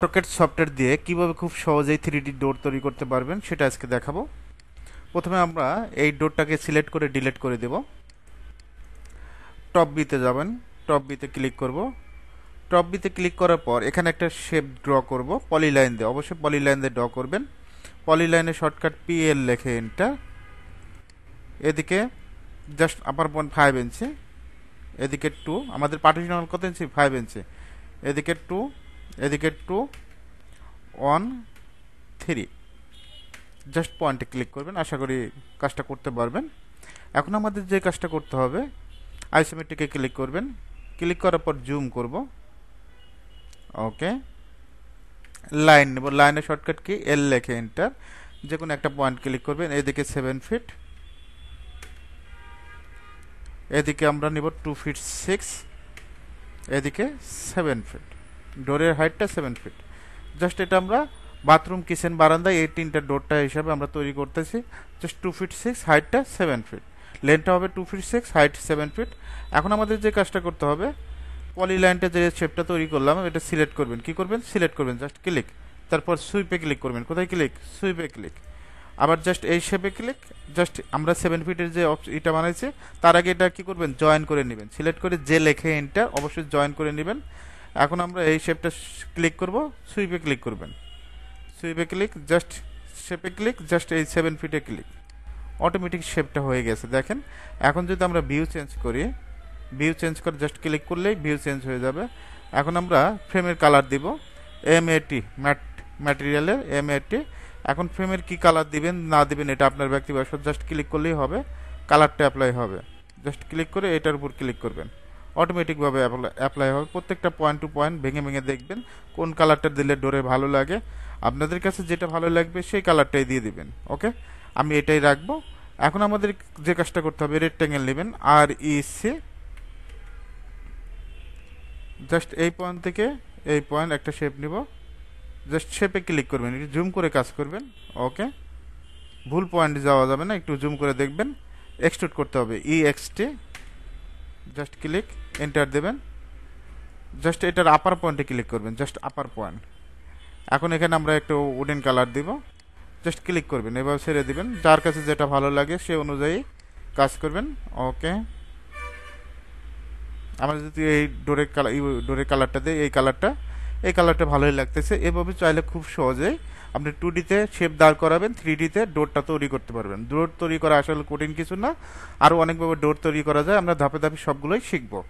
AutoCAD software দিয়ে কিভাবে খুব সহজেই 3D ডোর তৈরি করতে পারবেন সেটা আজকে দেখাবো। প্রথমে আমরা এই ডোরটাকে সিলেক্ট করে ডিলিট করে দেব। টপ বিতে যাবেন, টপ বিতে ক্লিক করব। টপ বিতে ক্লিক করার পর এখানে একটা শেপ ড্র করব পলিলাইন দিয়ে, অবশ্যই পলিলাইন দিয়ে ড্র করবেন। পলিলাইনে শর্টকাট PL লিখে এন্টার। এদিকে জাস্ট আপার পয়েন্ট 5 ইঞ্চি, এদিকে 2, আমাদের পার্টিশনাল কত ইঞ্চি 5 ইঞ্চি, এদিকে 2, এদিকে 2, 1, 3, জাস্ট পয়েন্টে ক্লিক করবেন। আশা করি কাজটা করতে পারবেন। এখন আমাদের যে কাজটা করতে হবে, আইসোমেট্রিকে ক্লিক করবেন। ক্লিক করার পর জুম করব। ওকে, লাইন নেব, লাইনের শর্টকাট কি L লেখে এন্টার। যে কোনো একটা পয়েন্ট ক্লিক করবেন। এদিকে 7 ফিট, এদিকে আমরা নেব 2 ফিট 6, এদিকে 7 ফিট। ডোরের হাইটটা 7 ফিট। জাস্ট এটা আমরা বাথরুম, কিচেন, বারান্দা এই তিনটা ডোরটা হিসাবে আমরা তৈরি করতেছি। জাস্ট 2 ফিট 6, হাইটটা 7 ফিট, লেন্থটা হবে 2 ফিট 6, হাইট 7 ফিট। এখন আমাদের যে কাজটা করতে হবে, পলিলাইনটা যে শেপটা তৈরি করলাম এটা সিলেক্ট করবেন। কি করবেন? সিলেক্ট করবেন, জাস্ট ক্লিক, তারপর সুইপে ক্লিক করবেন। কোথায় ক্লিক? সুইপে ক্লিক। আবার জাস্ট এই শেপে ক্লিক। জাস্ট আমরা 7 ফিটের যে এটা বানাইছি তার আগে এটা কি করবেন? জয়েন করে নেবেন। সিলেক্ট করে যে লেখে এন্টার, অবশ্যই জয়েন করে নেবেন। এখন আমরা এই শেপটা ক্লিক করব, সুইপে ক্লিক করবেন। সুইপে ক্লিক, জাস্ট শেপে ক্লিক, জাস্ট এই 7 ফিটে ক্লিক। অটোমেটিক শেপটা হয়ে গেছে দেখেন। এখন যদি আমরা ভিউ চেঞ্জ করি, ভিউ চেঞ্জ করে জাস্ট ক্লিক করলেই ভিউ চেঞ্জ হয়ে যাবে। এখন আমরা ফ্রেমের কালার দিব MAT, ম্যাটেরিয়ালের MAT। এখন ফ্রেমের কি কালার দিবেন না দিবেন এটা আপনার ব্যক্তিগত, জাস্ট ক্লিক করলেই হবে, কালারটা অ্যাপ্লাই হবে। জাস্ট ক্লিক করে এটার উপর ক্লিক করবেন, অটোমেটিকভাবে অ্যাপ্লাই হবে। প্রত্যেকটা পয়েন্ট টু পয়েন্ট ভেঙে ভেঙে দেখবেন কোন কালারটা দিলে ডোরে ভালো লাগে। আপনাদের কাছে যেটা ভালো লাগবে সেই কালারটাই দিয়ে দিবেন। ওকে, আমি এটাই রাখবো। এখন আমাদের যে কাজটা করতে হবে, রেক্ট্যাঙ্গেল নেবেন REC, জাস্ট এই পয়েন্ট থেকে এই পয়েন্ট একটা শেপ নিব। জাস্ট শেপে ক্লিক করবেন, একটু জুম করে কাজ করবেন। ওকে, ভুল পয়েন্টে যাওয়া যাবে না, একটু জুম করে দেখবেন। এক্সট্রুড করতে হবে EXT, জাস্ট ক্লিক, এন্টার দেবেন। জাস্ট এটার আপার পয়েন্টে ক্লিক করবেন, জাস্ট আপার পয়েন্ট। এখন এখানে আমরা একটু উডেন কালার দিব, জাস্ট ক্লিক করবেন, এবার ছেড়ে দিবেন। যার কাছে যেটা ভালো লাগে সে অনুযায়ী কাজ করবেন। ওকে, আমরা যদি এই ডোরের কালারটা দিই, এই কালারটা ভালোই লাগতেছে। এভাবে চাইলে খুব সহজেই আপনি 2Dতে শেপ দাঁড় করাবেন, 3Dতে ডোরটা তৈরি করতে পারবেন। ডোর তৈরি করা আসলে কঠিন কিছু না, আরও অনেকভাবে ডোর তৈরি করা যায়। আমরা ধাপে ধাপে সবগুলোই শিখবো।